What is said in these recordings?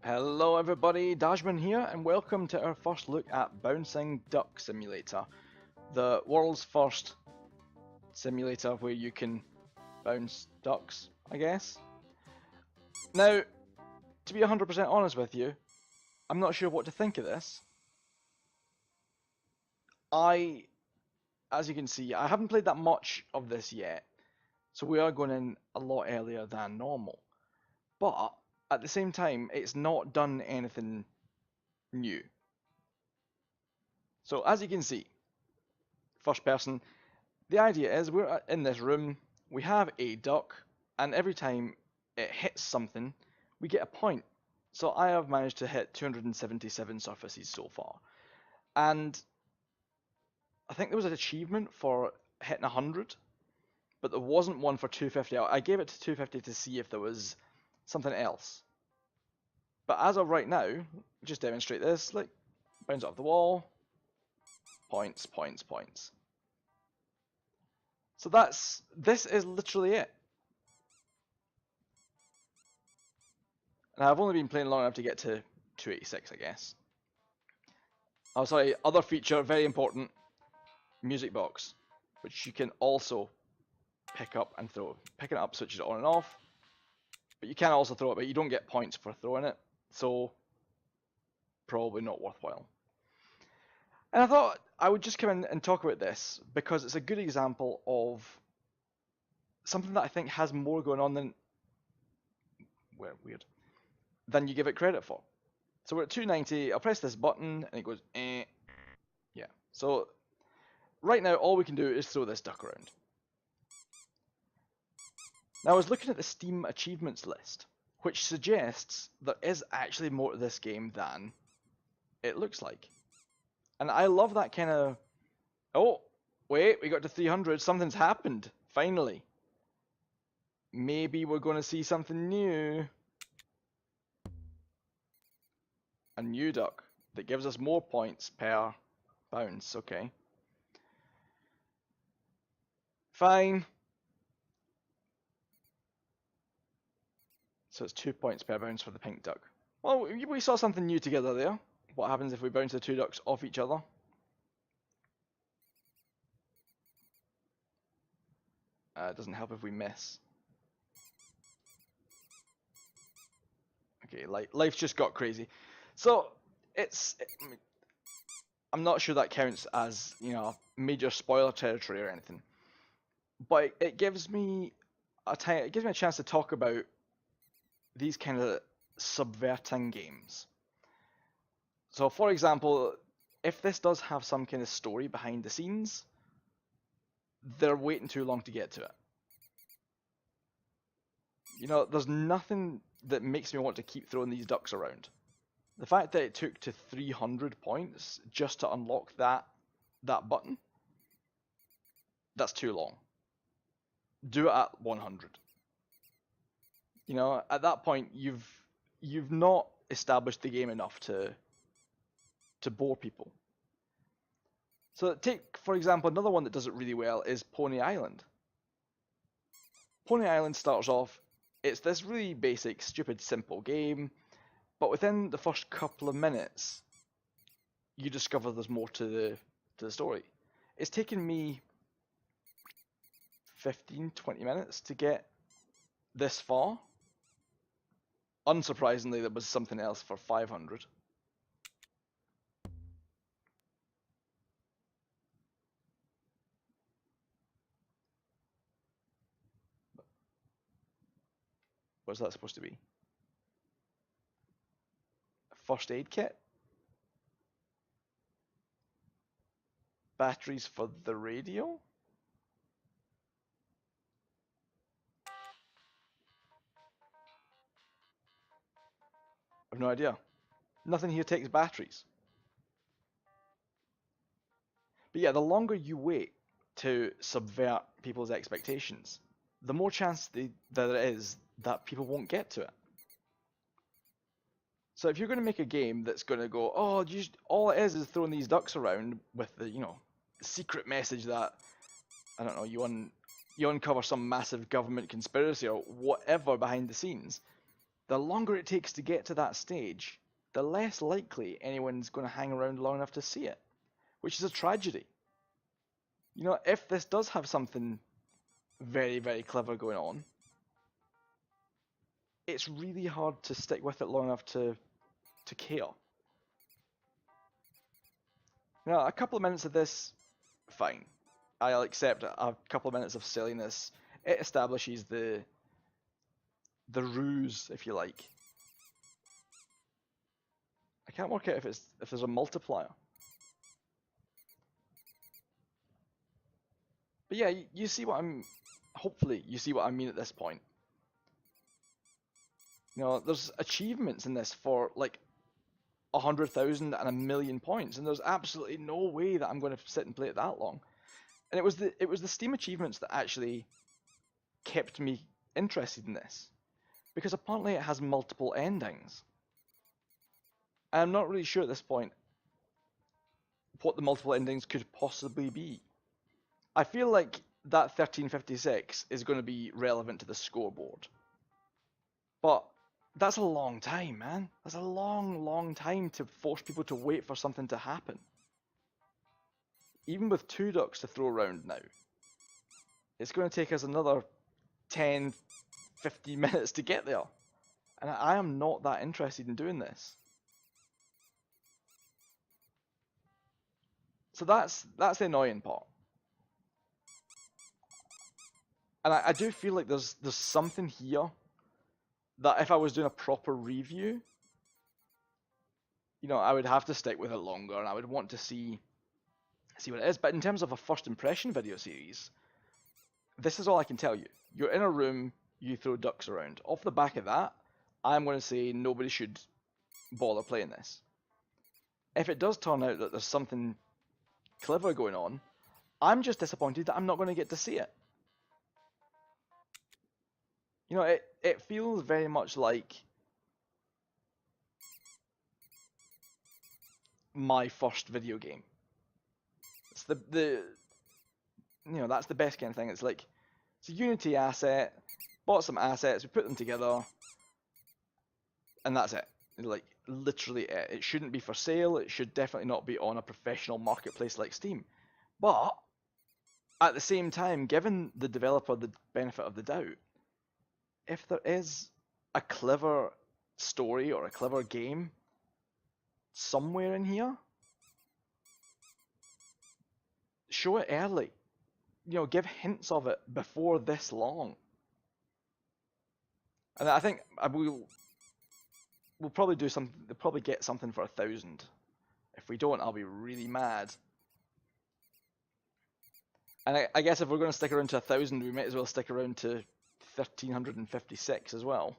Hello everybody, Damien here, and welcome to our first look at Bouncing Duck Simulator, the world's first simulator where you can bounce ducks, I guess. Now, to be 100% honest with you, I'm not sure what to think of this. As you can see, I haven't played that much of this yet, so we are going in a lot earlier than normal. But, at the same time, it's not done anything new. So as you can see, first person, the idea is we're in this room, we have a duck, and every time it hits something, we get a point. So I have managed to hit 277 surfaces so far. And I think there was an achievement for hitting 100, but there wasn't one for 250. I gave it to 250 to see if there was something else. But as of right now, just demonstrate this, like, bounce off the wall, points, points, points. So this is literally it. And I've only been playing long enough to get to 286, I guess. Oh, sorry, other feature, very important, music box, which you can also pick up and throw. Picking it up switches it on and off, but you can also throw it, but you don't get points for throwing it, so probably not worthwhile. And I thought I would just come in and talk about this because it's a good example of something that I think has more going on than than you give it credit for. So we're at 290. I'll press this button and it goes eh. Yeah. So right now all we can do is throw this duck around. Now I was looking at the Steam achievements list, which suggests there is actually more to this game than it looks like. And I love that kind of, oh, wait, we got to 300, something's happened, finally. Maybe we're going to see something new. A new duck that gives us more points per bounce, okay. Fine. So it's 2 points per bounce for the pink duck. Well, we saw something new together there. What happens if we bounce the two ducks off each other? It doesn't help if we miss. Okay, life's just got crazy. So, I'm not sure that counts as, major spoiler territory or anything. But it gives me a chance to talk about these kind of subverting games. So, for example, if this does have some kind of story behind the scenes, they're waiting too long to get to it. There's nothing that makes me want to keep throwing these ducks around. The fact that it took to 300 points just to unlock that button, that's too long. Do it at 100. At that point, you've not established the game enough to bore people. So take, for example, another one that does it really well is Pony Island. Pony Island starts off, it's this really basic, stupid, simple game, but within the first couple of minutes, you discover there's more to the story. It's taken me 15-20 minutes to get this far. Unsurprisingly, there was something else for 500. What's that supposed to be? A first aid kit? Batteries for the radio? I've no idea. Nothing here takes batteries. But yeah, the longer you wait to subvert people's expectations, the more chance there is that people won't get to it. So if you're going to make a game that's going to go, oh, all it is throwing these ducks around with the, secret message that, I don't know, you uncover some massive government conspiracy or whatever behind the scenes, the longer it takes to get to that stage, the less likely anyone's going to hang around long enough to see it, which is a tragedy. You know, if this does have something very, very clever going on, it's really hard to stick with it long enough to care. Now, a couple of minutes of this, fine. I'll accept a couple of minutes of silliness. It establishes the ruse, if you like. I can't work out if there's a multiplier. But yeah, you see what I'm. Hopefully, you see what I mean at this point. You know, there's achievements in this for like 100,000 and 1,000,000 points, and there's absolutely no way that I'm going to sit and play it that long. And it was the Steam achievements that actually kept me interested in this, because apparently it has multiple endings. And I'm not really sure at this point what the multiple endings could possibly be. I feel like that 1356 is going to be relevant to the scoreboard. But that's a long time, man. That's a long, long time to force people to wait for something to happen. Even with 2 ducks to throw around now, it's going to take us another 10, 15 minutes to get there. And I am not that interested in doing this. So that's the annoying part. And I do feel like there's something here that if I was doing a proper review, you know, I would have to stick with it longer and I would want to see what it is. But in terms of a first impression video series, this is all I can tell you. You're in a room, you throw ducks around. Off the back of that, I'm going to say nobody should bother playing this. If it does turn out that there's something clever going on, I'm just disappointed that I'm not going to get to see it. You know, it feels very much like my first video game. It's the you know, that's the best kind of thing. It's like, it's a Unity asset, bought some assets, we put them together, and that's it. Like, literally it. It shouldn't be for sale, it should definitely not be on a professional marketplace like Steam. But, at the same time, giving the developer the benefit of the doubt, if there is a clever story or a clever game somewhere in here, show it early. You know, give hints of it before this long. And I think we'll probably do something. They'll probably get something for 1,000. If we don't, I'll be really mad. And I guess if we're going to stick around to 1,000, we might as well stick around to 1,356 as well.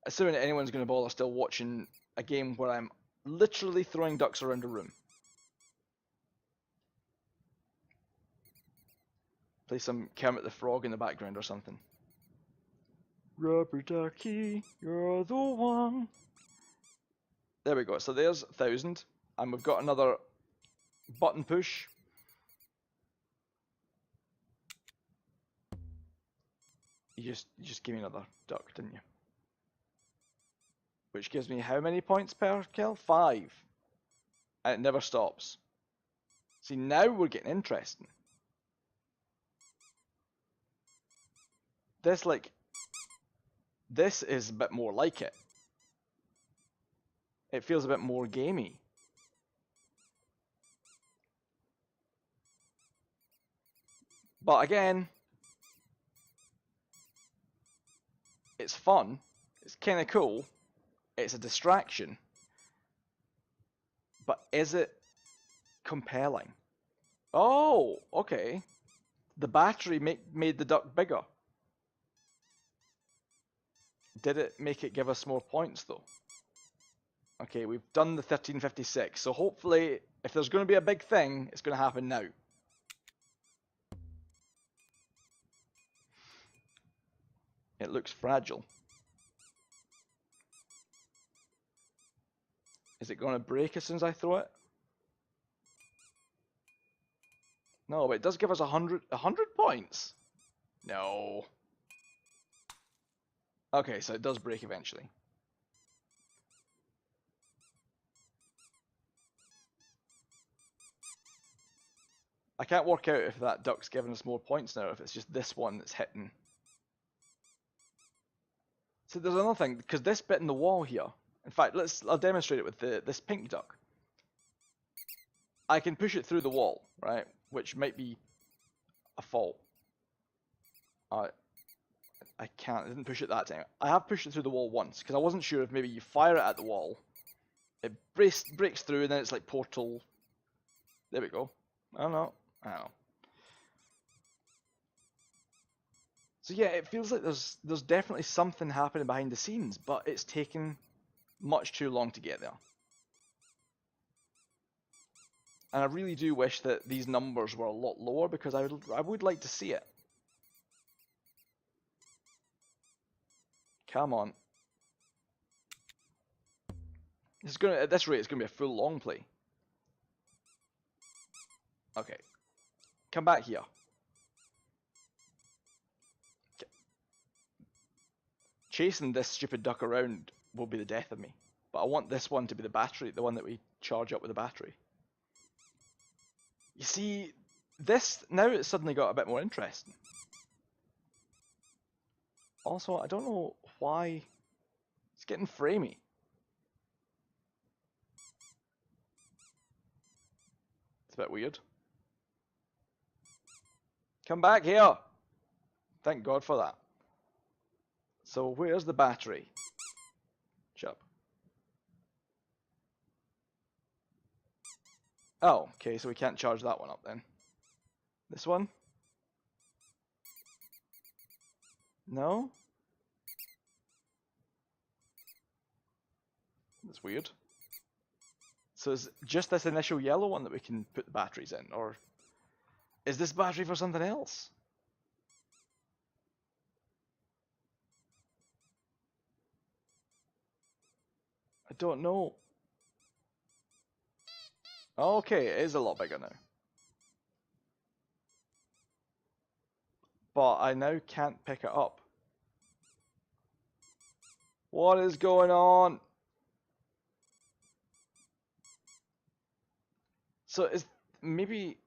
Assuming that anyone's going to bother still watching a game where I'm literally throwing ducks around a room. Play some Kermit the Frog in the background or something. Rubber ducky, you're the one. There we go. So there's 1,000, and we've got another button push. You just gave me another duck, didn't you? Which gives me how many points per kill? 5. And it never stops. See, now we're getting interesting. This is a bit more like it. It feels a bit more gamey. But again, it's fun. It's kind of cool. It's a distraction. But is it compelling? Oh, okay. The battery made the duck bigger. Did it make it give us more points though? Okay, we've done the 1356, so hopefully, if there's going to be a big thing, it's going to happen now. It looks fragile. Is it going to break as soon as I throw it? No, but it does give us 100 points. No. Okay, so it does break eventually. I can't work out if that duck's giving us more points now, if it's just this one that's hitting. So there's another thing, because this bit in the wall here, in fact, I'll demonstrate it with this pink duck. I can push it through the wall, right? Which might be a fault. I can't, I didn't push it that time. I have pushed it through the wall once, because I wasn't sure if maybe you fire it at the wall, it breaks through, and then it's like portal. There we go. I don't know. So yeah, it feels like there's definitely something happening behind the scenes, but it's taken much too long to get there. And I really do wish that these numbers were a lot lower, because I would like to see it. Come on. At this rate, it's gonna be a full long play. Okay. Come back here. Chasing this stupid duck around will be the death of me. But I want this one to be the battery, the one that we charge up with the battery. You see, now it's suddenly got a bit more interesting. Also, I don't know why it's getting framey. It's a bit weird. Come back here! Thank God for that. So where's the battery? Shut up. Oh, okay, so we can't charge that one up then. This one? No? That's weird. So is just this initial yellow one that we can put the batteries in, or is this battery for something else? I don't know. Okay, it is a lot bigger now. But I now can't pick it up. What is going on? So maybe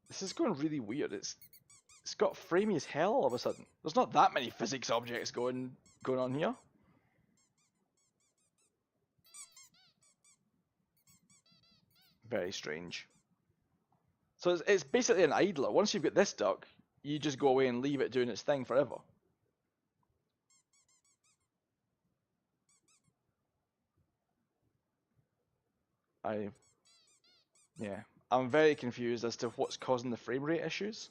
this is going really weird. It's got framey as hell all of a sudden. There's not that many physics objects going on here. Very strange. So it's basically an idler. Once you've got this duck, you just go away and leave it doing its thing forever. Yeah, I'm very confused as to what's causing the frame rate issues.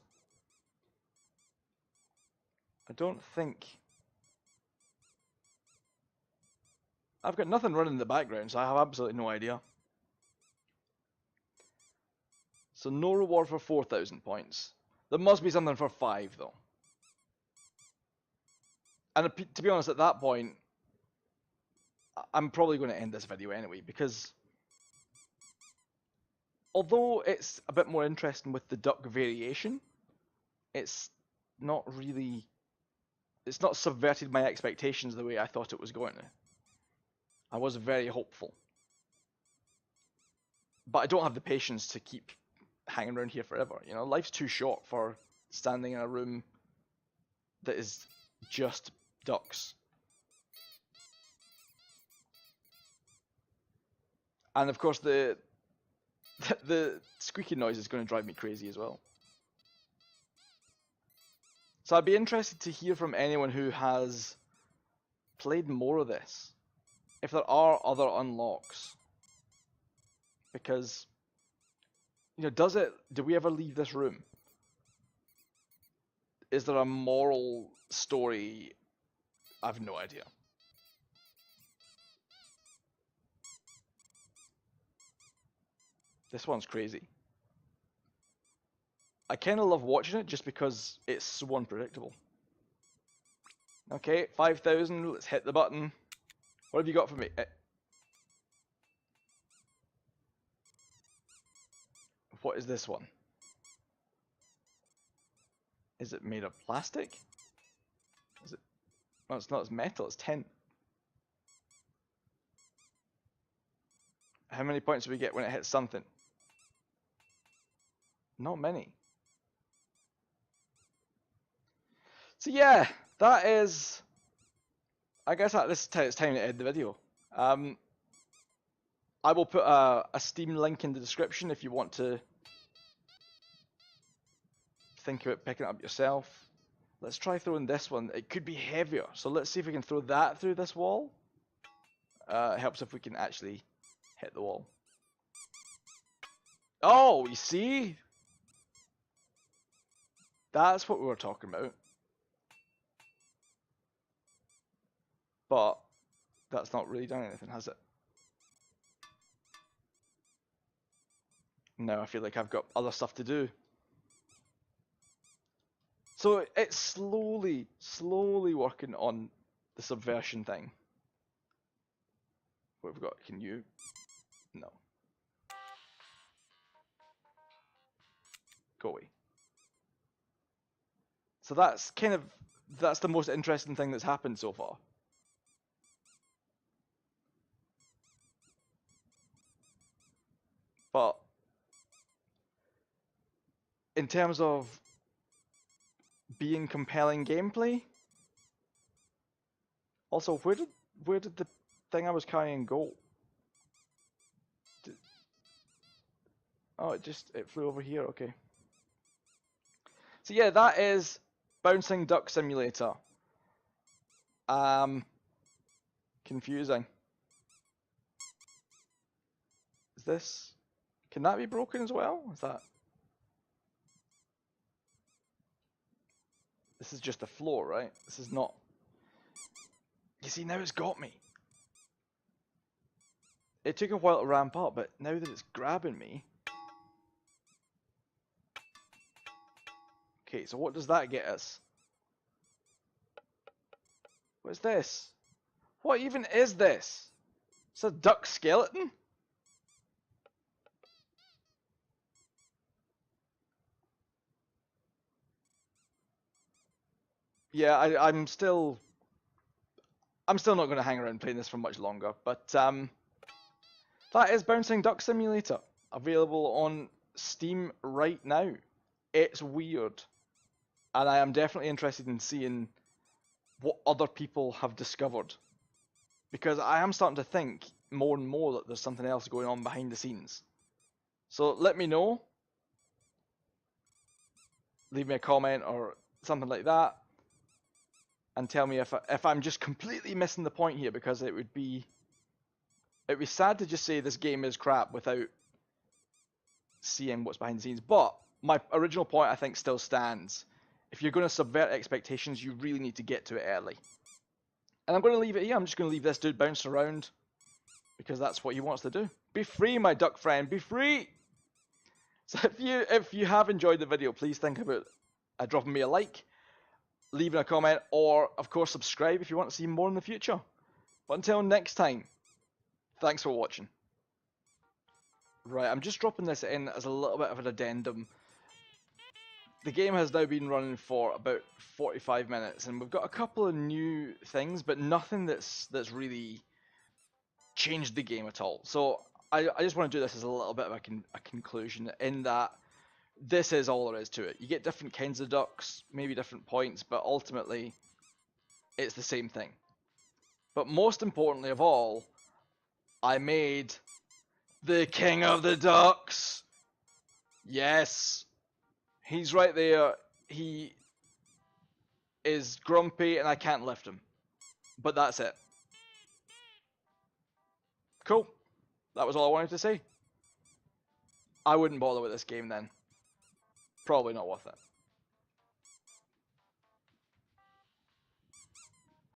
I don't think... I've got nothing running in the background, so I have absolutely no idea. So no reward for 4,000 points. There must be something for 5 though. And to be honest, at that point, I'm probably going to end this video anyway, because although it's a bit more interesting with the duck variation, it's not subverted my expectations the way I thought it was going to. I was very hopeful. But I don't have the patience to keep hanging around here forever. You know, life's too short for standing in a room that is just ducks. And of course the squeaking noise is going to drive me crazy as well. So I'd be interested to hear from anyone who has played more of this, if there are other unlocks. Because, you know, do we ever leave this room? Is there a moral story? I've no idea. This one's crazy. I kind of love watching it just because it's so unpredictable. Okay, 5,000, let's hit the button. What have you got for me? What is this one? Is it made of plastic? No, it's not. It's metal. It's tin. How many points do we get when it hits something? Not many. So yeah, that is. I guess at this time it's time to end the video. I will put a Steam link in the description if you want to think about picking it up yourself. Let's try throwing this one. It could be heavier, so let's see if we can throw that through this wall. It helps if we can actually hit the wall. Oh, you see? That's what we were talking about. But that's not really done anything, has it? No, I feel like I've got other stuff to do. So it's slowly working on the subversion thing. What have we got? Can you? No. Go away. So that's that's the most interesting thing that's happened so far. But in terms of being compelling gameplay, also where did the thing I was carrying go? Oh, it flew over here. Okay. So yeah, that is Bouncing Duck Simulator. Confusing. Is this? Can that be broken as well? Is that? This is just the floor, right? This is not. You see, now it's got me. It took a while to ramp up, but now that it's grabbing me. Okay, so what does that get us? What's this? What even is this? It's a duck skeleton? Yeah, I'm still not going to hang around playing this for much longer, but that is Bouncing Duck Simulator, available on Steam right now. It's weird, and I am definitely interested in seeing what other people have discovered, because I am starting to think more and more that there's something else going on behind the scenes. So let me know, leave me a comment or something like that, and tell me if I'm just completely missing the point here, because it would be sad to just say this game is crap without seeing what's behind the scenes. But my original point, I think, still stands. If you're going to subvert expectations, you really need to get to it early. And I'm going to leave it here. I'm just going to leave this dude bouncing around, because that's what he wants to do. Be free, my duck friend. Be free! So if you have enjoyed the video, please think about dropping me a like, leaving a comment, or, of course, subscribe if you want to see more in the future. But until next time, thanks for watching. Right, I'm just dropping this in as a little bit of an addendum. The game has now been running for about 45 minutes, and we've got a couple of new things, but nothing that's really changed the game at all. So I just want to do this as a little bit of a conclusion, in that this is all there is to it. You get different kinds of ducks, maybe different points, but ultimately it's the same thing. But most importantly of all, I made the King of the Ducks. Yes, he's right there. He is grumpy and I can't lift him. But that's it. Cool. That was all I wanted to say. I wouldn't bother with this game then. Probably not worth it.